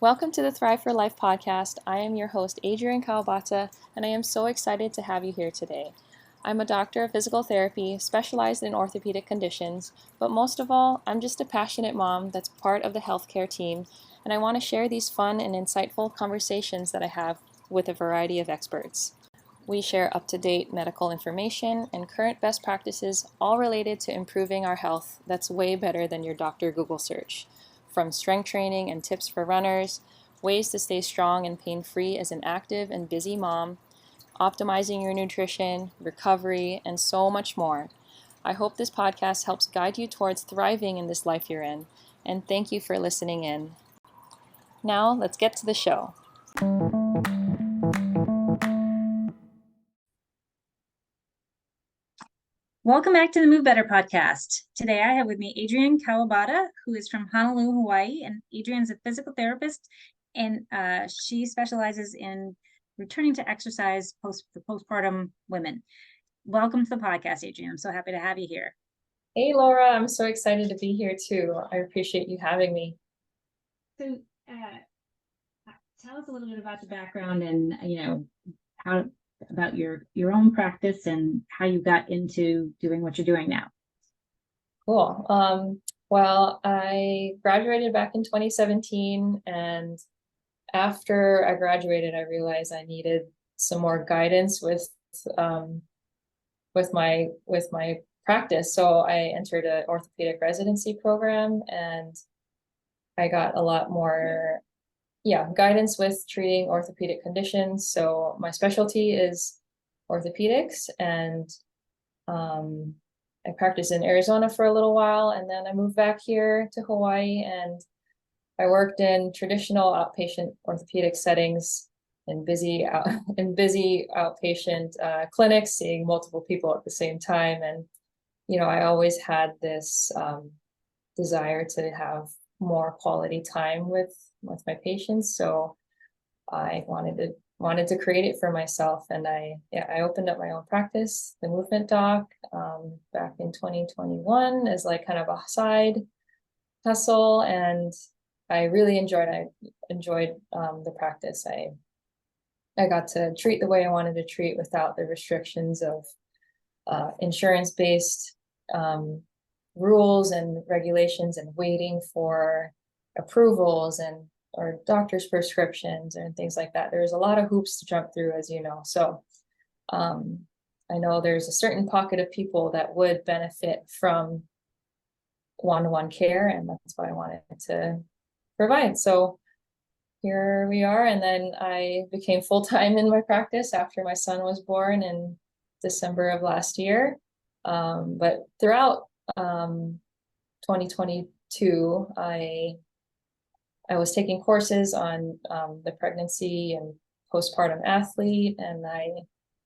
Welcome to the Thrive for Life podcast. I am your host, Adrienne Kawabata, and I am so excited to have you here today. I'm a doctor of physical therapy, specialized in orthopedic conditions, but most of all, I'm just a passionate mom that's part of the healthcare team, and I want to share these fun and insightful conversations that I have with a variety of experts. We share up-to-date medical information and current best practices, all related to improving our health that's way better than your doctor Google search. From strength training and tips for runners, ways to stay strong and pain-free as an active and busy mom, optimizing your nutrition, recovery, and so much more. I hope this podcast helps guide you towards thriving in this life you're in, and thank you for listening in. Now, let's get to the show. Welcome back to the Move Better podcast. Today I have with me Adrienne Kawabata, who is from Honolulu, Hawaii, and Adrienne's a physical therapist, and she specializes in returning to exercise for postpartum women. Welcome to the podcast, Adrienne. I'm so happy to have you here. Hey, Laura. I'm so excited to be here too. I appreciate you having me. So tell us a little bit about your background and, how about your own practice and how you got into doing what you're doing now. Cool. Well, I graduated back in 2017, and after I graduated, I realized I needed some more guidance with my practice. So I entered an orthopedic residency program, and I got a lot more guidance with treating orthopedic conditions. So my specialty is orthopedics, and I practiced in Arizona for a little while, and then I moved back here to Hawaii, and I worked in traditional outpatient orthopedic settings in busy outpatient clinics, seeing multiple people at the same time. And I always had this desire to have more quality time with my patients, so I wanted to create it for myself, and I opened up my own practice, the Movement Doc, back in 2021 as like kind of a side hustle, and I really enjoyed the practice. I got to treat the way I wanted to treat without the restrictions of insurance-based rules and regulations and waiting for approvals or doctor's prescriptions and things like that. There's a lot of hoops to jump through, as you know. So I know there's a certain pocket of people that would benefit from one-to-one care, and that's what I wanted to provide. So here we are. And then I became full-time in my practice after my son was born in December of last year. But throughout 2022, I was taking courses on the pregnancy and postpartum athlete, and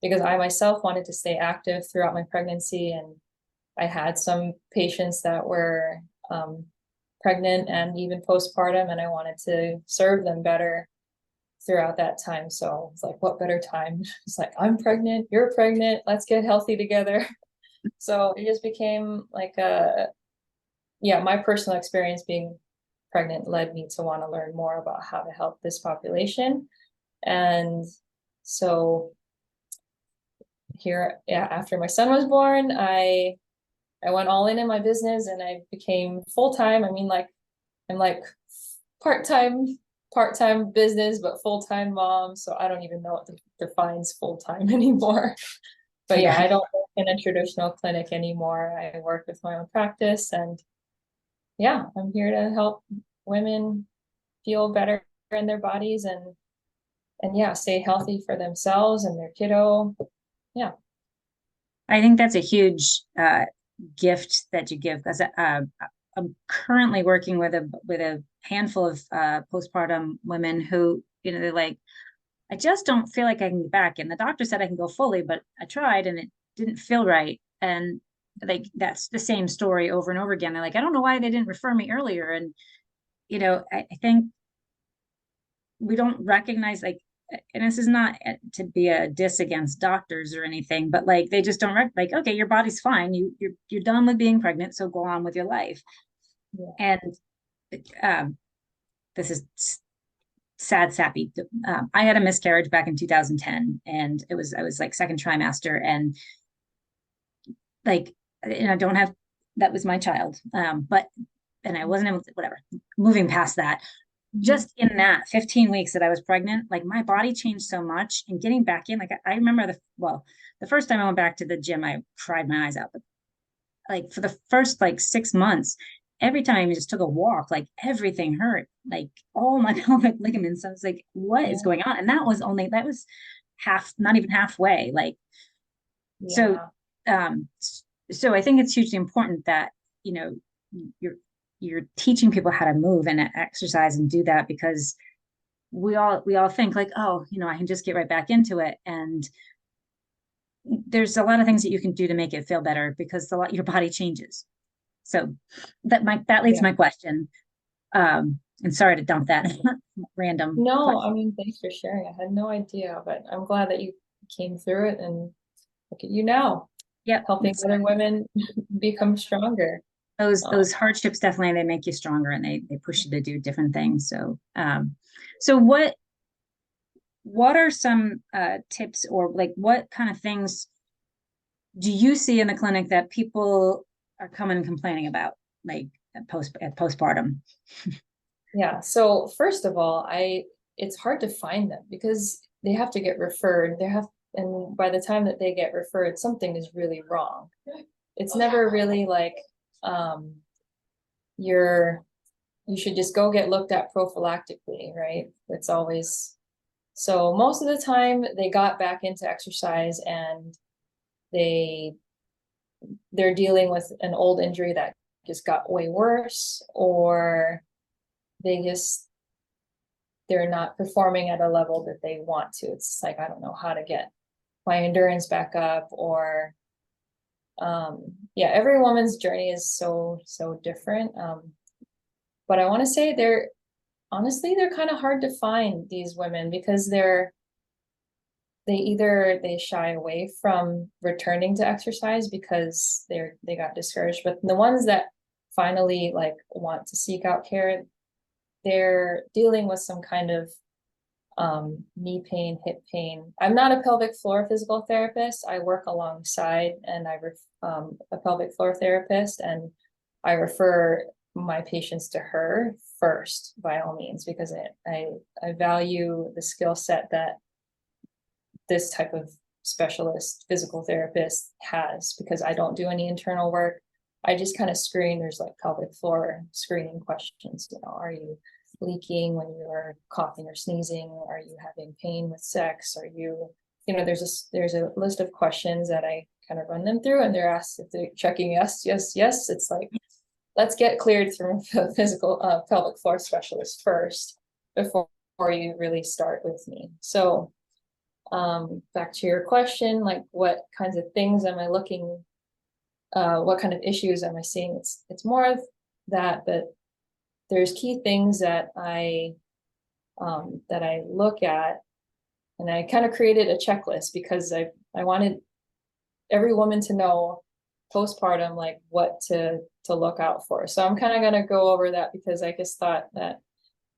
because I myself wanted to stay active throughout my pregnancy, and I had some patients that were pregnant and even postpartum, and I wanted to serve them better throughout that time. So it's like, what better time? It's like, I'm pregnant, you're pregnant, let's get healthy together. So it just became like my personal experience being pregnant led me to want to learn more about how to help this population. And so here, after my son was born, I went all in my business, and I became full-time. I mean, like, I'm like part-time business, but full-time mom. So I don't even know what defines full-time anymore. But I don't work in a traditional clinic anymore. I work with my own practice, and I'm here to help women feel better in their bodies and stay healthy for themselves and their kiddo. Yeah. I think that's a huge gift that you give, because I'm currently working with a handful of postpartum women who, they're like, I just don't feel like I can get back. And the doctor said I can go fully, but I tried and it didn't feel right. And like, that's the same story over and over again. They're like, I don't know why they didn't refer me earlier. And, I think we don't recognize, like, and this is not to be a diss against doctors or anything, but like, they just don't like, okay, your body's fine. You're done with being pregnant, so go on with your life. Yeah. And this is sad, sappy. I had a miscarriage back in 2010, and I was like second trimester, and like, and I don't have, that was my child. But, and I wasn't able to, whatever, moving past that, Mhm. just in that 15 weeks that I was pregnant, like my body changed so much, and getting back in, like I remember the first time I went back to the gym, I cried my eyes out. But like for the first like 6 months, every time I just took a walk, like everything hurt, like all my pelvic ligaments. I was like, what is Yeah, going on? And that was half, not even halfway. Like, so, yeah, so I think it's hugely important that, you know, you're, you're teaching people how to move and exercise and do that, because we all think like, oh, I can just get right back into it. And there's a lot of things that you can do to make it feel better, because your body changes. So that leads to yeah. my question. And sorry to dump that random No, I question. mean, thanks for sharing. I had no idea, but I'm glad that you came through it and look at you now, Yep. helping other women become stronger. Those hardships definitely, they make you stronger, and they push you to do different things. So what are some tips, or like what kind of things do you see in the clinic that people are coming complaining about, like at postpartum? Yeah. So first of all, it's hard to find them because they have to get referred. And by the time that they get referred, something is really wrong. It's never really like, um, you're, you should just go get looked at prophylactically, right? It's always, so most of the time they got back into exercise and they, they're dealing with an old injury that just got way worse, or they just they're not performing at a level that they want to. It's like, I don't know how to get my endurance back up, or yeah, every woman's journey is so different. But I want to say they're kind of hard to find, these women, because they shy away from returning to exercise because they got discouraged. But the ones that finally like want to seek out care, they're dealing with some kind of knee pain, hip pain. I'm not a pelvic floor physical therapist. I work alongside, and a pelvic floor therapist, and I refer my patients to her first by all means, because I value the skill set that this type of specialist physical therapist has, because I don't do any internal work. I just kind of screen. There's like pelvic floor screening questions. Are you leaking when you're coughing or sneezing? Are you having pain with sex? Are you, there's a list of questions that I kind of run them through, and they're asked if they're checking yes, yes, yes. It's like, let's get cleared through a physical pelvic floor specialist first before you really start with me. So back to your question, like what kinds of things am I looking, what kind of issues am I seeing? It's more of that, but there's key things that I look at, and I kind of created a checklist because I wanted every woman to know postpartum, like what to look out for. So I'm kind of going to go over that because I just thought that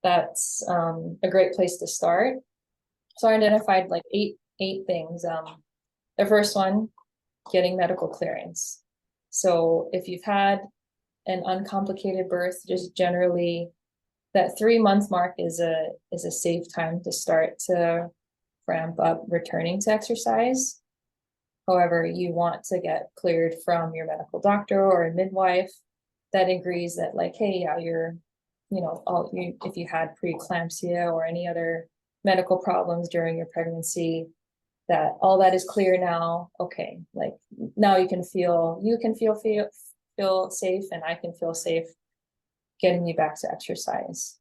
that's a great place to start. So I identified like eight things. The first one, getting medical clearance. So if you've had an uncomplicated birth, just generally that 3 month mark is a safe time to start to ramp up returning to exercise. However, you want to get cleared from your medical doctor or a midwife that agrees that, like, hey, yeah, if you had preeclampsia or any other medical problems during your pregnancy, that all that is clear now. Okay, like now you can feel safe, and I can feel safe getting you back to exercise.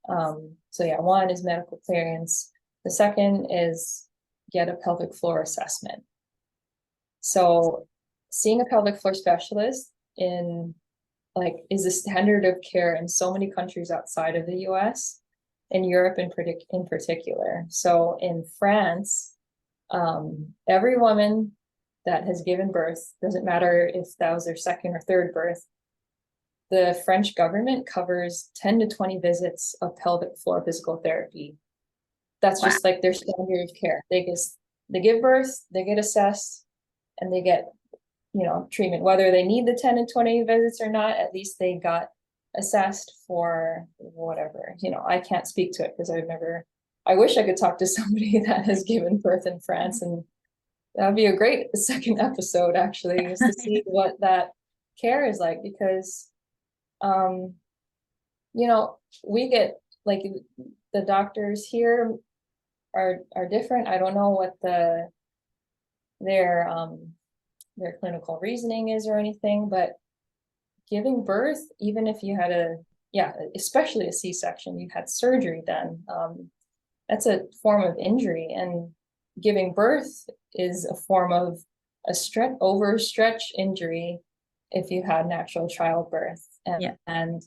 So yeah, one is medical clearance. The second is get a pelvic floor assessment. So seeing a pelvic floor specialist is the standard of care in so many countries outside of the US, and Europe in particular. So in France, every woman that has given birth, doesn't matter if that was their second or third birth, the French government covers 10 to 20 visits of pelvic floor physical therapy That's Wow. just like their standard of care. They give birth, they get assessed, and they get, treatment. Whether they need the 10 and 20 visits or not, at least they got assessed for whatever. I can't speak to it because I wish I could talk to somebody that has given birth in France, and that'd be a great second episode actually, is to see what that care is like, because um we get like the doctors here are different. I don't know what their their clinical reasoning is or anything, but giving birth, even if you had especially a C-section, you had surgery done, that's a form of injury, and giving birth is a form of a overstretch injury if you had natural childbirth. And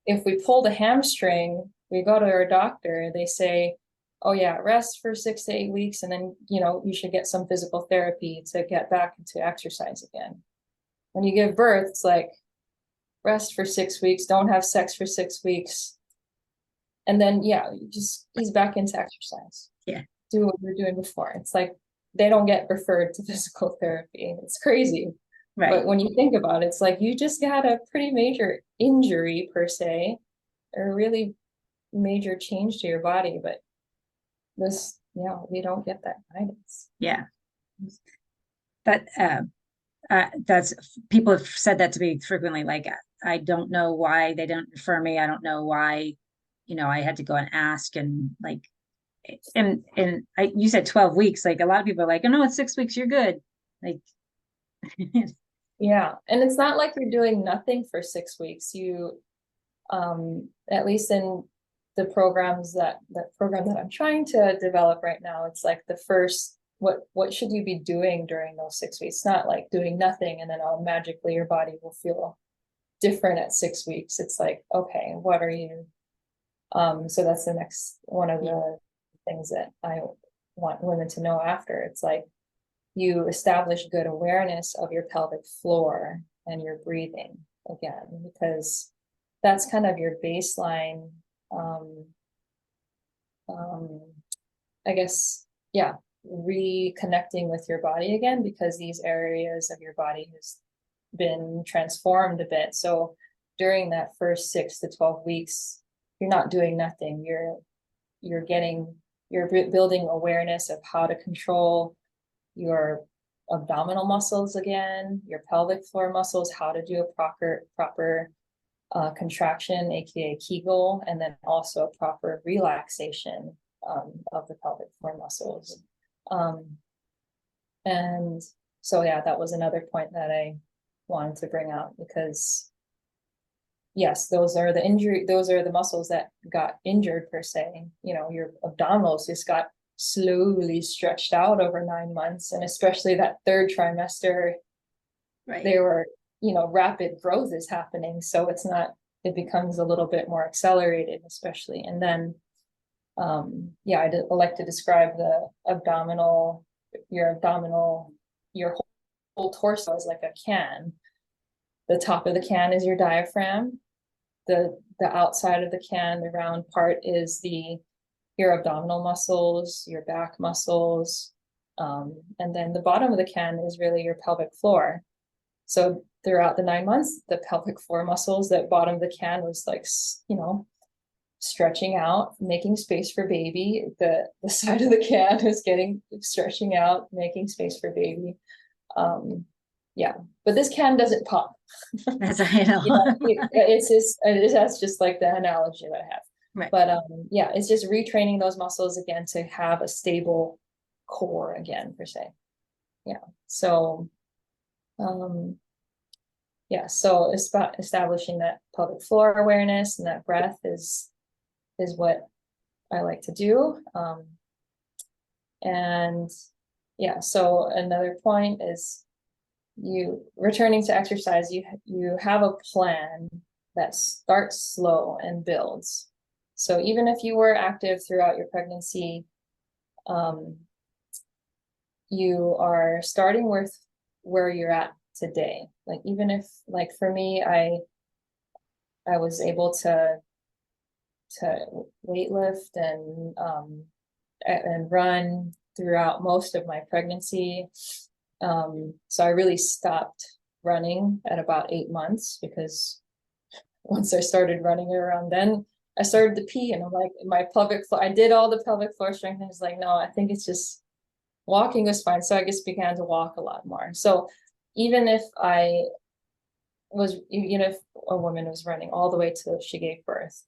if we pulled a hamstring, we go to our doctor, they say, oh yeah, rest for 6 to 8 weeks, and then you should get some physical therapy to get back into exercise again. When you give birth, it's like rest for 6 weeks, don't have sex for 6 weeks, and then you just ease back into exercise. Do what you're doing before. It's like they don't get referred to physical therapy. It's crazy. Right. But when you think about it, it's like you just had a pretty major injury per se, or a really major change to your body, but we don't get that guidance. Yeah. But that's, people have said that to me frequently, like, I don't know why they didn't refer me. I don't know why, I had to go and ask, and like, and you said 12 weeks, like a lot of people are like, oh no, it's 6 weeks, you're good. Like, yeah. And it's not like you're doing nothing for 6 weeks. At least in the program that I'm trying to develop right now, it's like the first, what should you be doing during those 6 weeks? It's not like doing nothing and then magically your body will feel different at 6 weeks. It's like, okay, what are you? So that's the next one of the things that I want women to know after. It's like you establish good awareness of your pelvic floor and your breathing again, because that's kind of your baseline, I guess, reconnecting with your body again, because these areas of your body has been transformed a bit. So during that first 6 to 12 weeks, you're not doing nothing. You're building awareness of how to control your abdominal muscles again, your pelvic floor muscles, how to do a proper contraction, aka Kegel, and then also a proper relaxation of the pelvic floor muscles. And so that was another point that I wanted to bring out, because yes, those are the muscles that got injured per se. Your abdominals just got slowly stretched out over 9 months, and especially that third trimester, right. They were, rapid growth is happening, so it becomes a little bit more accelerated, especially. And then I like to describe your whole torso is like a can. The top of the can is your diaphragm. The outside of the can, the round part, is your abdominal muscles, your back muscles, and then the bottom of the can is really your pelvic floor. So throughout the 9 months, the pelvic floor muscles, that bottom of the can was like, stretching out, making space for baby. The side of the can is stretching out, making space for baby. But this can doesn't pop. That's I know. That's just like the analogy that I have. Right. But it's just retraining those muscles again to have a stable core again, per se. So so it's about establishing that pelvic floor awareness, and that breath is what I like to do. So another point is, you returning to exercise, you have a plan that starts slow and builds. So even if you were active throughout your pregnancy, you are starting with where you're at today. Like, even if, like, for me, I was able to weightlift and and run throughout most of my pregnancy. So I really stopped running at about 8 months, because once I started running around then, I started to pee, and I'm like, my pelvic floor, I did all the pelvic floor strength, and I was like, no, I think it's just walking was fine. So I just began to walk a lot more. So even if I was, if a woman was running all the way till she gave birth,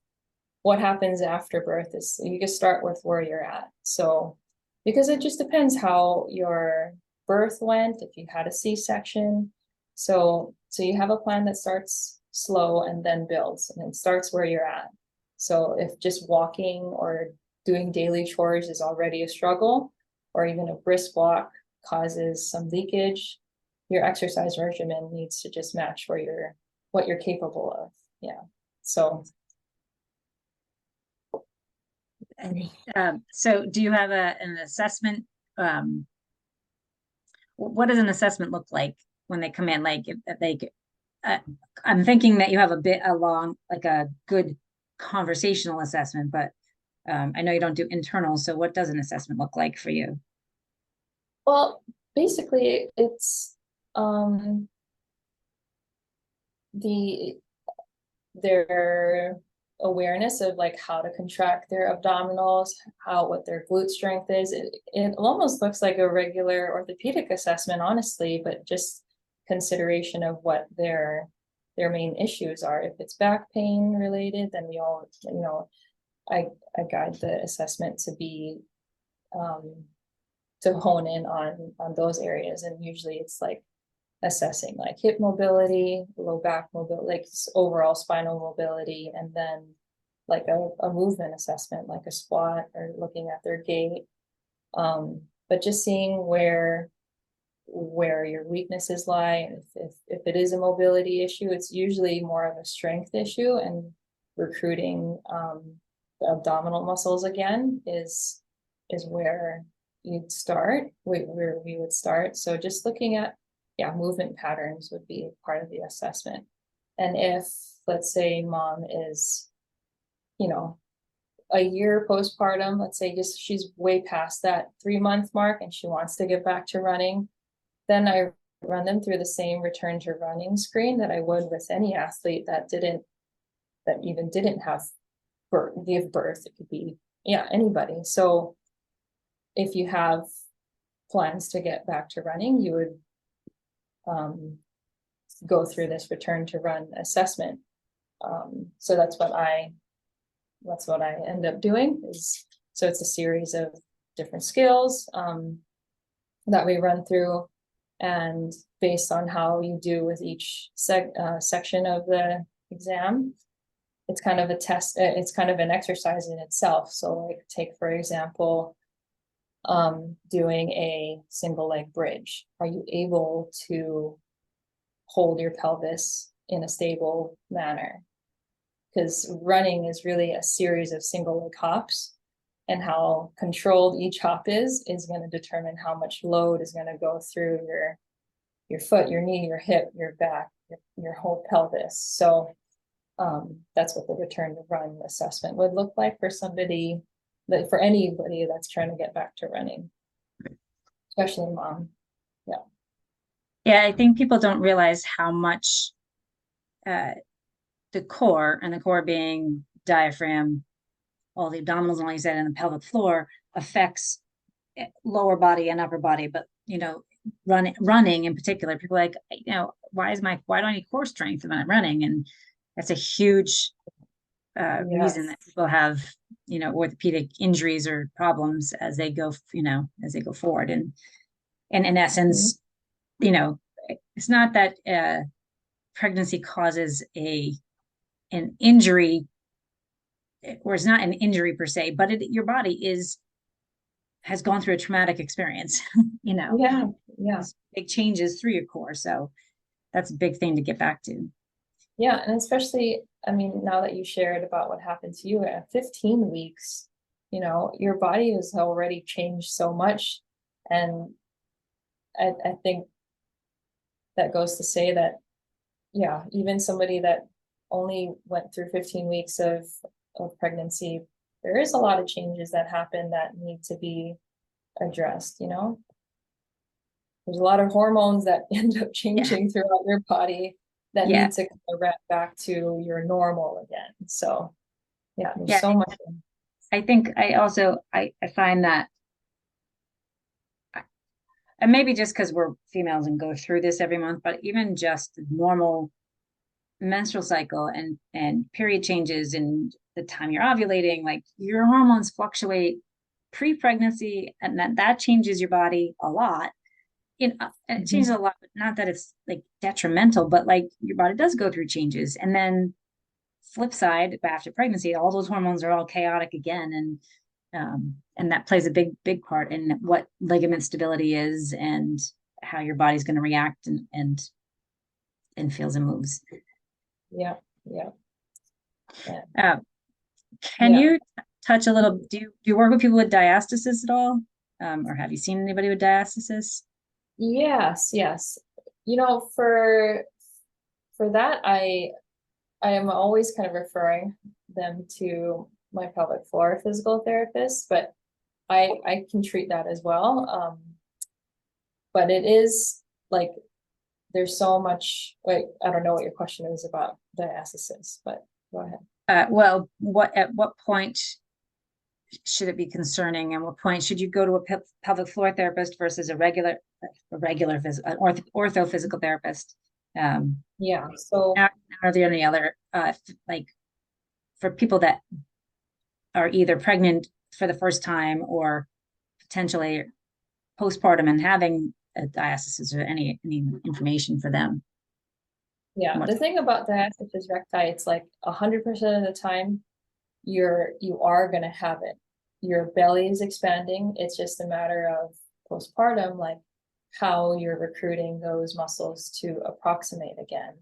what happens after birth is you can start with where you're at. So, because it just depends how your birth went, if you had a C-section. So you have a plan that starts slow and then builds, and it starts where you're at. So if just walking or doing daily chores is already a struggle, or even a brisk walk causes some leakage, your exercise regimen needs to just match what you're capable of. Yeah. So so do you have an assessment? What does an assessment look like when they come in? Like if they, I'm thinking that you have like a good conversational assessment, but I know you don't do internal. So what does an assessment look like for you? well, basically it's the their awareness of like how to contract their abdominals, what their glute strength is. It almost looks like a regular orthopedic assessment, honestly, but just consideration of what their main issues are. If it's back pain related, then we all, I guide the assessment to be to hone in on those areas. And usually it's like assessing like hip mobility, low back mobility, like overall spinal mobility, and then like a movement assessment, like a squat, or looking at their gait. But just seeing where your weaknesses lie. If it is a mobility issue, it's usually more of a strength issue, and recruiting the abdominal muscles again is where you'd start, where we would start. So just looking at, movement patterns would be part of the assessment. And if, let's say, mom is, a year postpartum, let's say just she's way past that 3-month mark and she wants to get back to running, then I run them through the same return to running screen that I would with any athlete that even didn't give birth. It could be, anybody. So if you have plans to get back to running, you would go through this return to run assessment. So that's what I end up doing. So it's a series of different skills that we run through, and based on how you do with each section of the exam, it's kind of a test. It's kind of an exercise in itself. So like, take for example, doing a single leg bridge. Are you able to hold your pelvis in a stable manner? Because running is really a series of single leg hops, and how controlled each hop is going to determine how much load is going to go through your foot, your knee, your hip, your back, your whole pelvis. So that's what the return to run assessment would look like for for anybody that's trying to get back to running, especially mom. Yeah. Yeah, I think people don't realize how much the core being diaphragm, all the abdominals, and like you said, and the pelvic floor affects lower body and upper body. But running in particular, people are like, why do I need core strength when I'm running? And that's a huge reason that people have, orthopedic injuries or problems as they go forward. And in essence, it's not that pregnancy causes an injury, or it's not an injury per se, but your body has gone through a traumatic experience, Yeah. big changes through your core. So that's a big thing to get back to. Yeah. And especially, I mean, now that you shared about what happened to you at 15 weeks, your body has already changed so much. And I think that goes to say that, even somebody that only went through 15 weeks of pregnancy there is a lot of changes that happen that need to be addressed, you know? There's a lot of hormones that end up changing throughout your body that Yeah. need to kind of wrap back to your normal again. So yeah, there's Yeah. so much. I think I find that, and maybe just because we're females and go through this every month, but even just normal menstrual cycle and period changes and the time you're ovulating, like your hormones fluctuate pre-pregnancy, and that changes your body a lot. And it changes a lot, but not that it's like detrimental, but like your body does go through changes. And then flip side, after pregnancy, all those hormones are all chaotic again. And that plays a big part in what ligament stability is and how your body's going to react and feels and moves. Yeah, yeah. Uh, can you touch a little? Do you work with people with diastasis at all, or have you seen anybody with diastasis? Yes, yes. You know, for that, I am always kind of referring them to my pelvic floor physical therapist, but I can treat that as well. But it is like there's so much. Wait, I don't know what your question is about diastasis, but go ahead. Well, at what point should it be concerning, and what point should you go to a pelvic floor therapist versus an ortho physical therapist? Yeah. So Are there any other like for people that are either pregnant for the first time or potentially postpartum and having a diastasis, or any information for them? yeah, the thing about diastasis recti, it's like 100% of the time you are gonna have it. Your belly is expanding. It's just a matter of postpartum, like how you're recruiting those muscles to approximate again.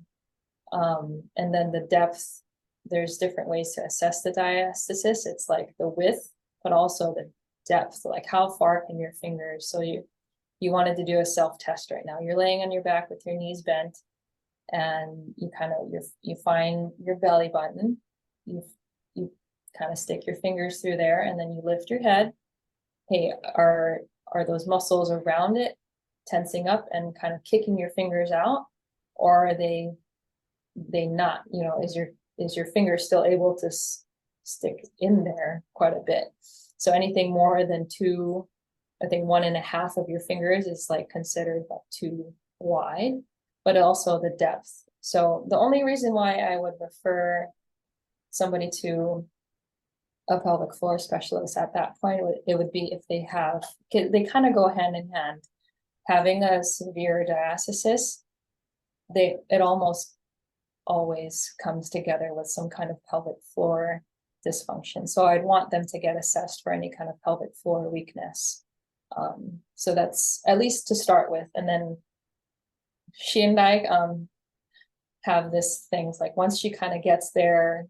And then the depth, there's different ways to assess the diastasis. It's like the width, but also the depth, like how far can your fingers, so you wanted to do a self-test right now. You're laying on your back with your knees bent, and you find your belly button. You kind of stick your fingers through there, and then you lift your head. Hey, are those muscles around it tensing up and kind of kicking your fingers out, or are they not? You know, is your finger still able to stick in there quite a bit? So anything more than two, I think 1.5 of your fingers is like considered like too wide, but also the depth. So the only reason why I would refer somebody to a pelvic floor specialist at that point, it would be if they kind of go hand in hand. Having a severe diastasis, it almost always comes together with some kind of pelvic floor dysfunction. So I'd want them to get assessed for any kind of pelvic floor weakness. So that's at least to start with. And then she and I have this things like once she kind of gets their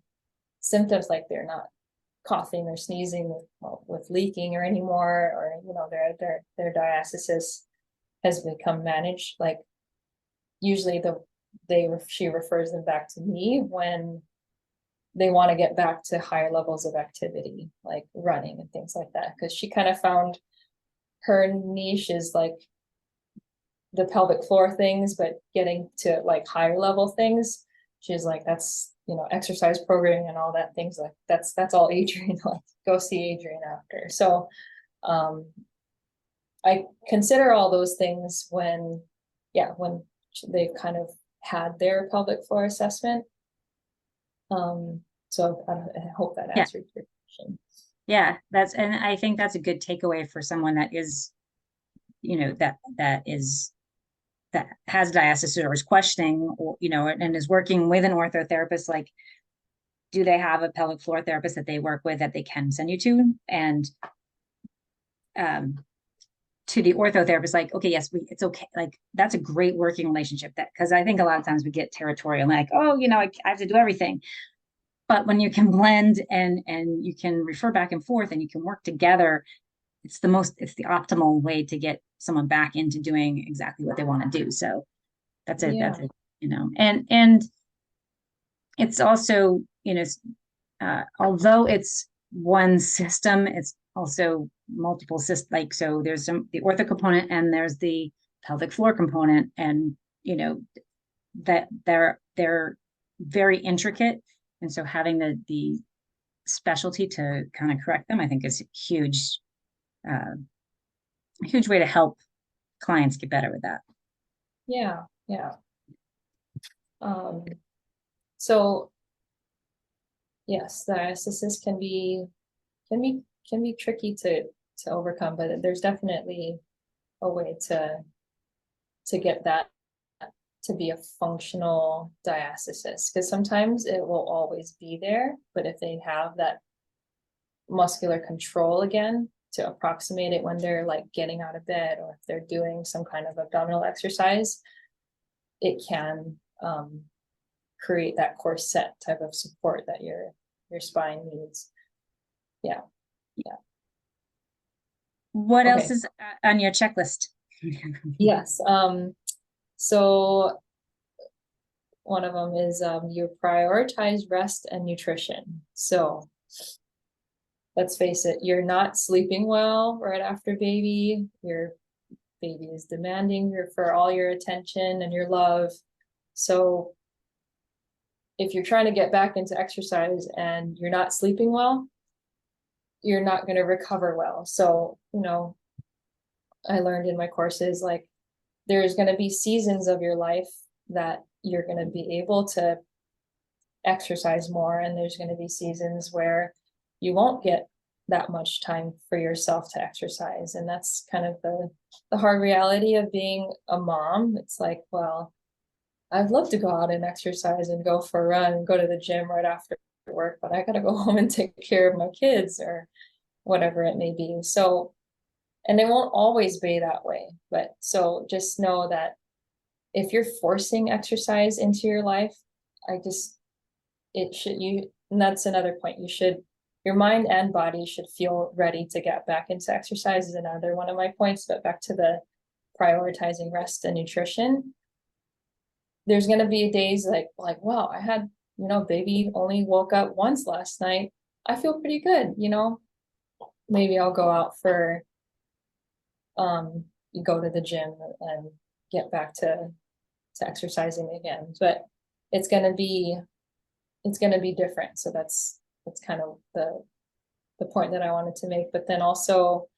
symptoms, like they're not coughing or sneezing with leaking or anymore, or you know their diastasis has become managed, like usually she refers them back to me when they want to get back to higher levels of activity, like running and things like that, because she kind of found her niche is like the pelvic floor things, but getting to like higher level things, she's like, that's, you know, exercise programming and all that things, like that's all Adrian, like go see Adrian after. So I consider all those things when they've kind of had their pelvic floor assessment. So I hope that answered your question. Yeah, and I think that's a good takeaway for someone that is, you know, that has diastasis or is questioning, or, you know, and is working with an orthotherapist. Like, do they have a pelvic floor therapist that they work with that they can send you to? And to the orthotherapist, like, okay, yes, it's okay. Like, that's a great working relationship, that, because I think a lot of times we get territorial, like, oh, you know, I have to do everything. But when you can blend and you can refer back and forth and you can work together, it's the optimal way to get someone back into doing exactly what they want to do. So that's it. That's it, you know, and it's also, you know, although it's one system. It's also multiple systems. Like, so there's the ortho component and there's the pelvic floor component, and that they're very intricate. And so having the specialty to kind of correct them, I think is uh, a huge way to help clients get better with that. Yeah, yeah. So yes, diastasis can be tricky to overcome, but there's definitely a way to get that to be a functional diastasis, because sometimes it will always be there, but if they have that muscular control again to approximate it when they're like getting out of bed, or if they're doing some kind of abdominal exercise, it can create that corset type of support that your spine needs. Yeah. What else Okay. is on your checklist? Yes. So one of them is you prioritize rest and nutrition. So let's face it, you're not sleeping well right after baby. Your baby is demanding for all your attention and your love. So if you're trying to get back into exercise and you're not sleeping well, you're not going to recover well. So, I learned in my courses, like, there's going to be seasons of your life that you're going to be able to exercise more, and there's going to be seasons where you won't get that much time for yourself to exercise. And that's kind of the hard reality of being a mom. It's like, well, I'd love to go out and exercise and go for a run and go to the gym right after work, but I got to go home and take care of my kids or whatever it may be. So, and it won't always be that way, but so just know that if you're forcing exercise into your life, and that's another point, your mind and body should feel ready to get back into exercise is another one of my points. But back to the prioritizing rest and nutrition, there's going to be days like, wow, I had, baby only woke up once last night. I feel pretty good, maybe I'll go out for, you go to the gym and get back to exercising again. But it's going to be different. So that's kind of the point that I wanted to make. But then also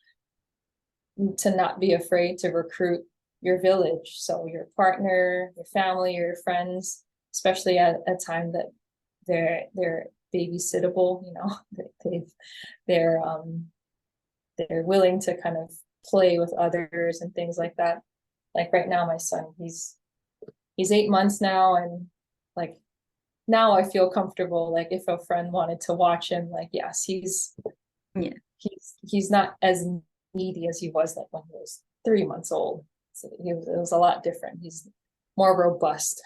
to not be afraid to recruit your village. So your partner, your family, your friends, especially at a time that they're babysittable, they're willing to kind of play with others and things like that. Like right now, my son, he's 8 months now, and like now I feel comfortable. Like if a friend wanted to watch him, like, yes, he's not as needy as he was like when he was 3 months old. So it was a lot different. He's more robust.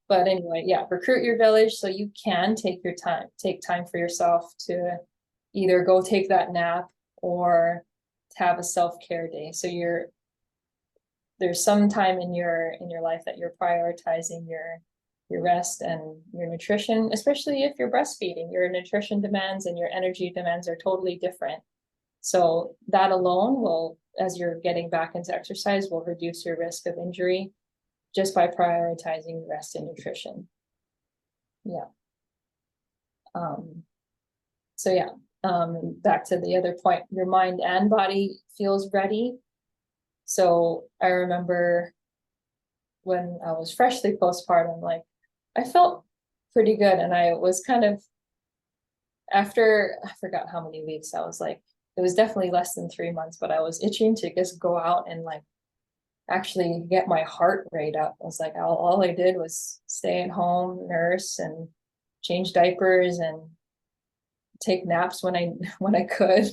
But anyway, yeah, recruit your village so you can take time for yourself to either go take that nap or to have a self-care day. So there's some time in your life that you're prioritizing your rest and your nutrition, especially if you're breastfeeding. Your nutrition demands and your energy demands are totally different. So that alone will, as you're getting back into exercise, will reduce your risk of injury just by prioritizing rest and nutrition. Yeah. So yeah, back to the other point, your mind and body feels ready. So I remember when I was freshly postpartum, like I felt pretty good. And I was kind of, after, I forgot how many weeks, I was like, it was definitely less than 3 months, but I was itching to just go out and like actually get my heart rate up. I was like, all I did was stay at home, nurse, and change diapers and take naps when I could.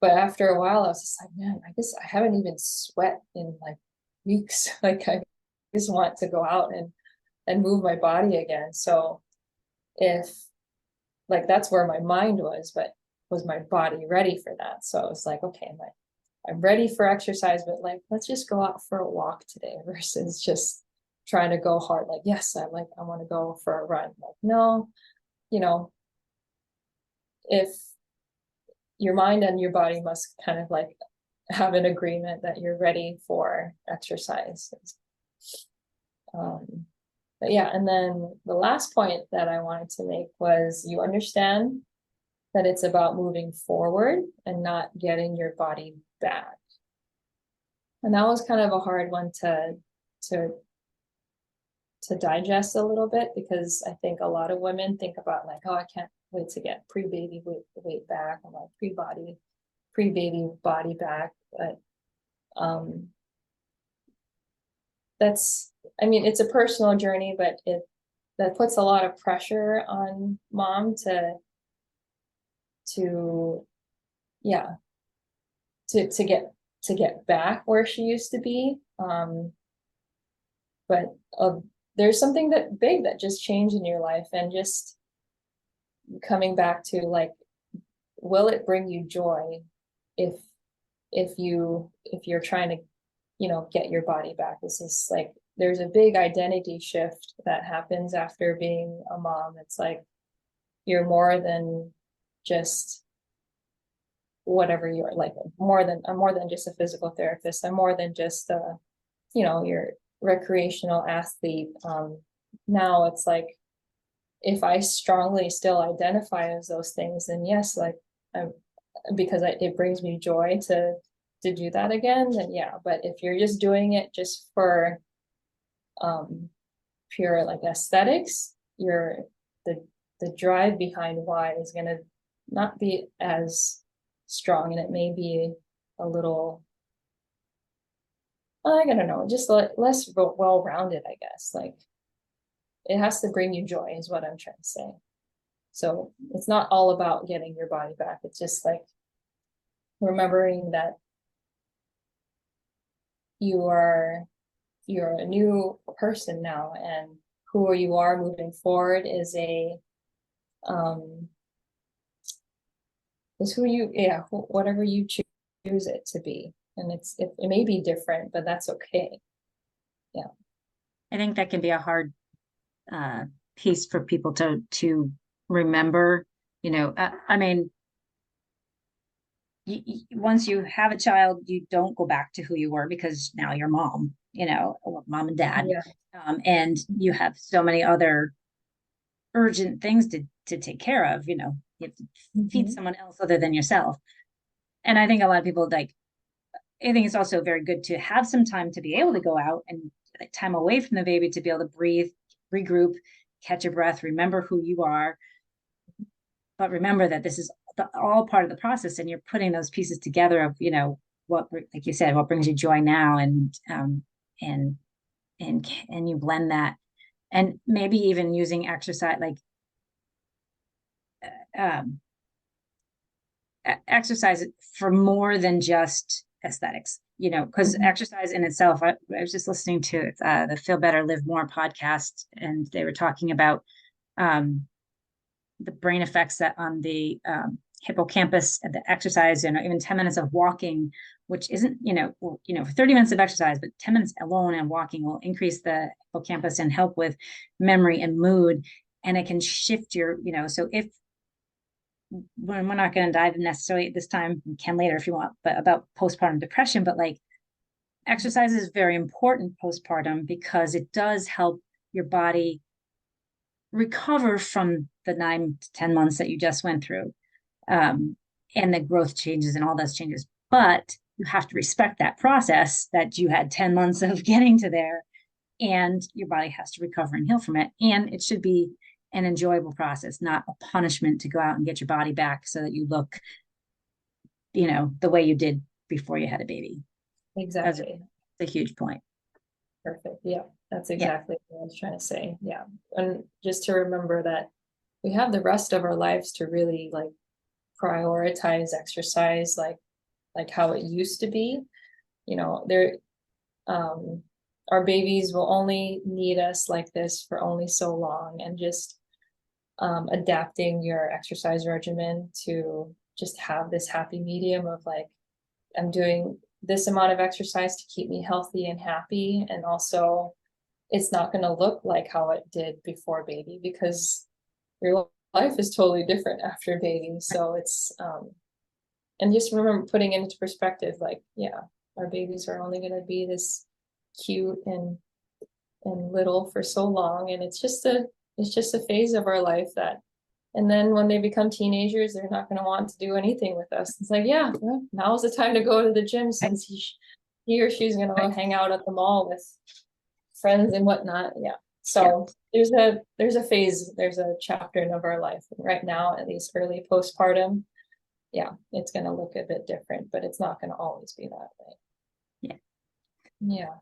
But after a while, I was just like, man, I guess I haven't even sweat in like weeks. Like I just want to go out and move my body again. So if like that's where my mind was, but was my body ready for that? So I was like, okay, I'm ready for exercise, but like let's just go out for a walk today versus just trying to go hard. Like, yes, I want to go for a run. Like, no, if your mind and your body must kind of like have an agreement that you're ready for exercise. But yeah, and then the last point that I wanted to make was you understand that it's about moving forward and not getting your body back. And that was kind of a hard one to digest a little bit, because I think a lot of women think about like, oh, I can't wait to get pre-baby weight back, or like pre-baby body back. But that's, I mean, it's a personal journey, but that puts a lot of pressure on mom to yeah, to get back where she used to be. But there's something that big that just changed in your life, and just coming back to like, will it bring you joy if you're trying to, get your body back? This is like, there's a big identity shift that happens after being a mom. It's like you're more than just whatever you're like, I'm more than just a physical therapist. I'm more than just your recreational athlete. Now it's like, if I strongly still identify as those things, then yes, like because it brings me joy to do that again, then yeah. But if you're just doing it just for pure like aesthetics, the drive behind why is gonna not be as strong, and it may be a little, I don't know, just less well-rounded, I guess. Like, it has to bring you joy is what I'm trying to say. So it's not all about getting your body back. It's just like remembering that you're a new person now, and who you are moving forward is whatever you choose it to be. And it may be different, but that's okay. Yeah. I think that can be a hard piece for people to remember. I mean, once you have a child, you don't go back to who you were, because now you're mom, or mom and dad. Yeah. And you have so many other urgent things to take care of. You have to feed someone else other than yourself. And I think a lot of people I think it's also very good to have some time to be able to go out and time away from the baby, to be able to breathe, regroup, catch your breath, remember who you are. But remember that this is all part of the process, and you're putting those pieces together of, what, like you said, what brings you joy now, and you blend that, and maybe even using exercise, like exercise for more than just aesthetics, because exercise in itself, I was just listening to the Feel Better, Live More podcast, and they were talking about the brain effects that on the hippocampus, and the exercise, even 10 minutes of walking, which isn't, for 30 minutes of exercise, but 10 minutes alone and walking will increase the hippocampus and help with memory and mood. And it can shift your, so when we're not going to dive necessarily at this time, we can later if you want, but about postpartum depression, but like exercise is very important postpartum, because it does help your body recover from the 9 to 10 months that you just went through, and the growth changes and all those changes. But you have to respect that process, that you had 10 months of getting to there, and your body has to recover and heal from it. And it should be an enjoyable process, not a punishment to go out and get your body back so that you look, the way you did before you had a baby. Exactly. That's a huge point. Perfect. Yeah, that's exactly what I was trying to say. Yeah. And just to remember that we have the rest of our lives to really like prioritize exercise, like how it used to be. Our babies will only need us like this for only so long, and just adapting your exercise regimen to just have this happy medium of like, I'm doing this amount of exercise to keep me healthy and happy, and also it's not going to look like how it did before baby, because your life is totally different after baby. So it's, and just remember putting it into perspective, like, yeah, our babies are only going to be this cute and little for so long. And it's just a phase of our life that, and then when they become teenagers, they're not going to want to do anything with us. It's like, yeah, well, now's the time to go to the gym since he or she's going to hang out at the mall with friends and whatnot. Yeah. So there's a phase, there's a chapter of our life. And right now, at least early postpartum, yeah, it's going to look a bit different, but it's not going to always be that way. Yeah. Yeah.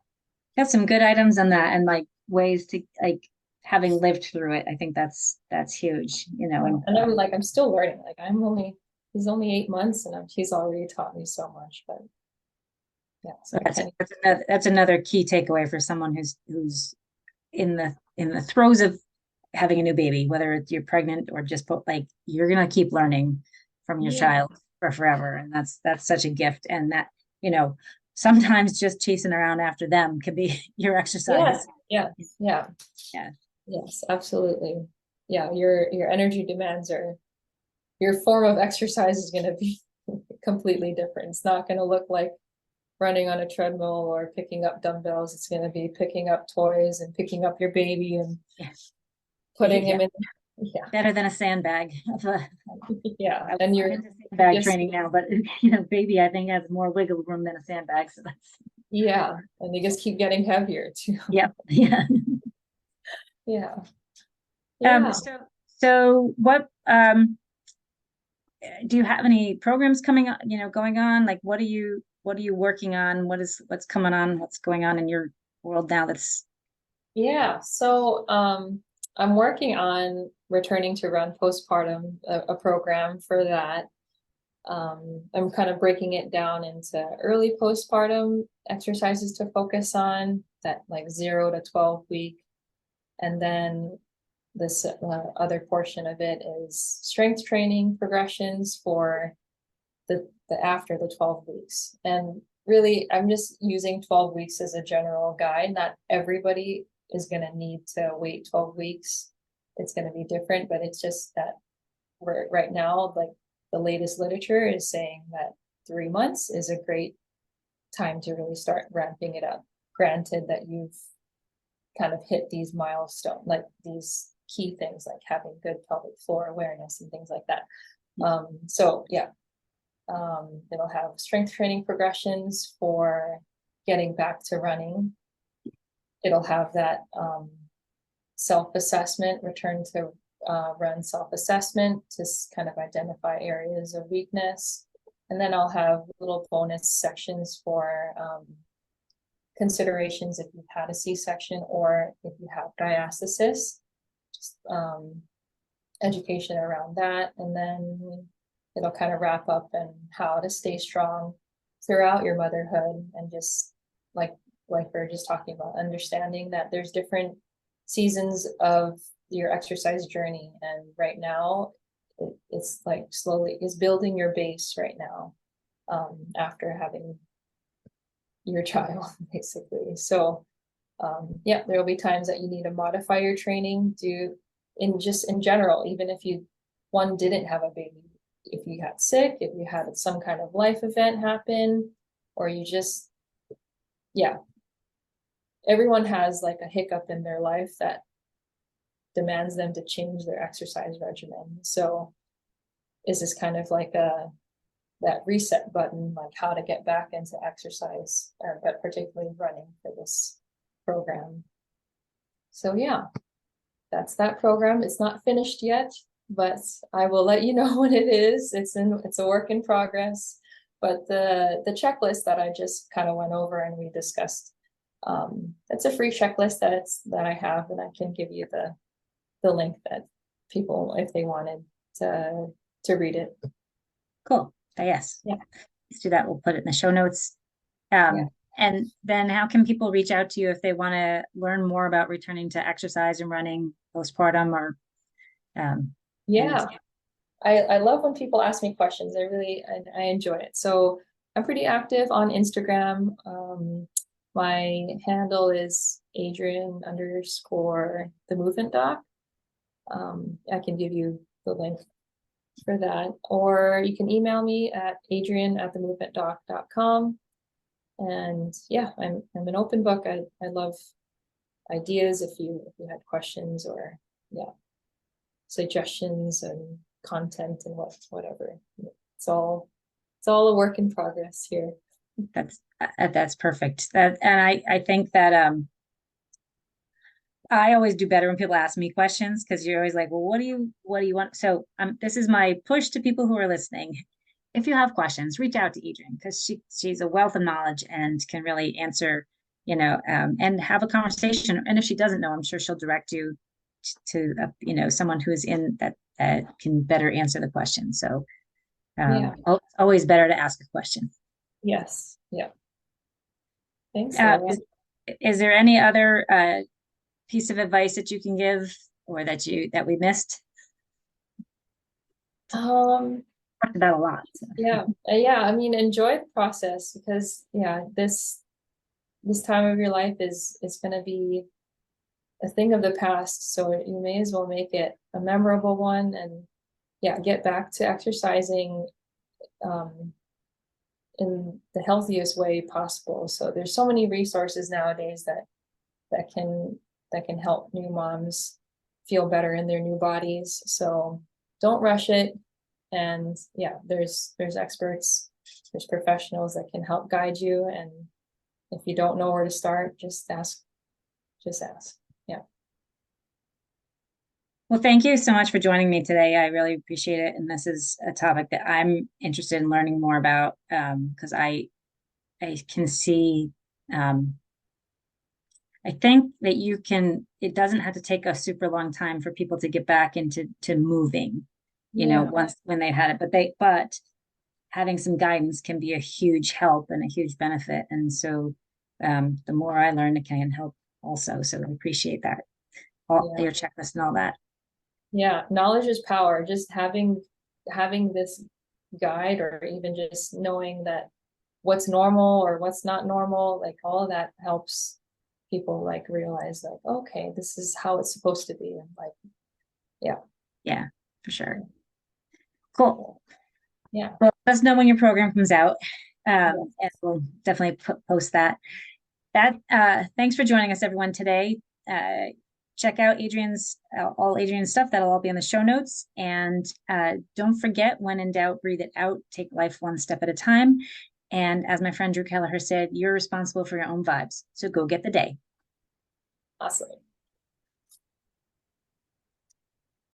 Got some good items on that, and like ways to, like, having lived through it. I think that's huge, you know. And I'm like, I'm still learning. Like he's only 8 months and he's already taught me so much, but yeah. So that's another key takeaway for someone who's in the throes of having a new baby, whether it's you're pregnant or just like, you're gonna keep learning from your child for forever, and that's such a gift. And that, you know, sometimes just chasing around after them can be your exercise. Yes, absolutely. Yeah, your energy demands are, your form of exercise is going to be completely different. It's not going to look like running on a treadmill or picking up dumbbells. It's going to be picking up toys and picking up your baby and putting him in. Yeah, better than a sandbag. Yeah, and you're sandbag training now, but you know, baby, I think has more wiggle room than a sandbag. So that's, yeah, and they just keep getting heavier too. Yep. Yeah. Yeah. So what do you have any programs coming on, you know, going on? Like, what are you working on? What's coming on? What's going on in your world now? So I'm working on returning to run postpartum, a program for that. I'm kind of breaking it down into early postpartum exercises to focus on, that like 0 to 12 week. And then this other portion of it is strength training progressions for the after the 12 weeks. And really, I'm just using 12 weeks as a general guide. Not everybody is going to need to wait 12 weeks. It's going to be different, but it's just that we're right now, like the latest literature is saying that 3 months is a great time to really start ramping it up. Granted that you've kind of hit these milestones, like these key things, like having good pelvic floor awareness and things like that. So yeah, it'll have strength training progressions for getting back to running. It'll have that self-assessment, return to run self-assessment to kind of identify areas of weakness. And then I'll have little bonus sections for considerations if you've had a C-section or if you have diastasis, just education around that. And then it'll kind of wrap up and how to stay strong throughout your motherhood, and just like we're just talking about, understanding that there's different seasons of your exercise journey. And right now it's like slowly is building your base right now, after having your child basically. So yeah, there will be times that you need to modify your training in general, even if you didn't have a baby, if you got sick, if you had some kind of life event happen, or you just, yeah, everyone has like a hiccup in their life that demands them to change their exercise regimen. So is this kind of like that reset button, like how to get back into exercise, but particularly running for this program. So yeah, that's that program. It's not finished yet, but I will let you know when it is. It's a work in progress. But the checklist that I just kind of went over and we discussed, it's a free checklist that I have, and I can give you the link that people, if they wanted to read it. Cool. Yes. Yeah. Let's do that. We'll put it in the show notes. And then how can people reach out to you if they want to learn more about returning to exercise and running postpartum, or I love when people ask me questions. I enjoy it. So I'm pretty active on Instagram. My handle is Adrian _ the movement doc. I can give you the link for that. Or you can email me at adrian@themovementdoc.com. And yeah, I'm an open book. I love ideas if you had questions or yeah, suggestions and content and whatever. It's all a work in progress here. That's perfect. And I think that I always do better when people ask me questions, because you're always like, well, what do you want? So this is my push to people who are listening. If you have questions, reach out to Adrian, because she's a wealth of knowledge and can really answer, and have a conversation. And if she doesn't know, I'm sure she'll direct you to someone who is in that can better answer the question. So Yeah. always better to ask a question. Yes. Yeah. Thanks, Uh, Laura. is there any other piece of advice that you can give, or that we missed? Talked about a lot. So. Yeah. I mean, enjoy the process, because yeah, this time of your life is going to be a thing of the past. So you may as well make it a memorable one, and yeah, get back to exercising in the healthiest way possible. So there's so many resources nowadays that can help new moms feel better in their new bodies. So don't rush it. And yeah, there's experts, there's professionals that can help guide you. And if you don't know where to start, just ask. Yeah. Well, thank you so much for joining me today. I really appreciate it. And this is a topic that I'm interested in learning more about, because I can see, I think that it doesn't have to take a super long time for people to get back into moving, once when they've had it, but having some guidance can be a huge help and a huge benefit. And so the more I learn, it can help also. So I appreciate that. Your checklist and all that. Yeah, knowledge is power. Just having this guide, or even just knowing that what's normal or what's not normal, like all of that helps people like realize like, okay, this is how it's supposed to be. And like, yeah, for sure. Cool. Yeah. Well, let us know when your program comes out. And we'll definitely post that. Thanks for joining us, everyone, today. Check out all Adrian's stuff. That'll all be in the show notes. And don't forget, when in doubt, breathe it out. Take life one step at a time. And as my friend Drew Kelleher said, you're responsible for your own vibes. So go get the day. Awesome.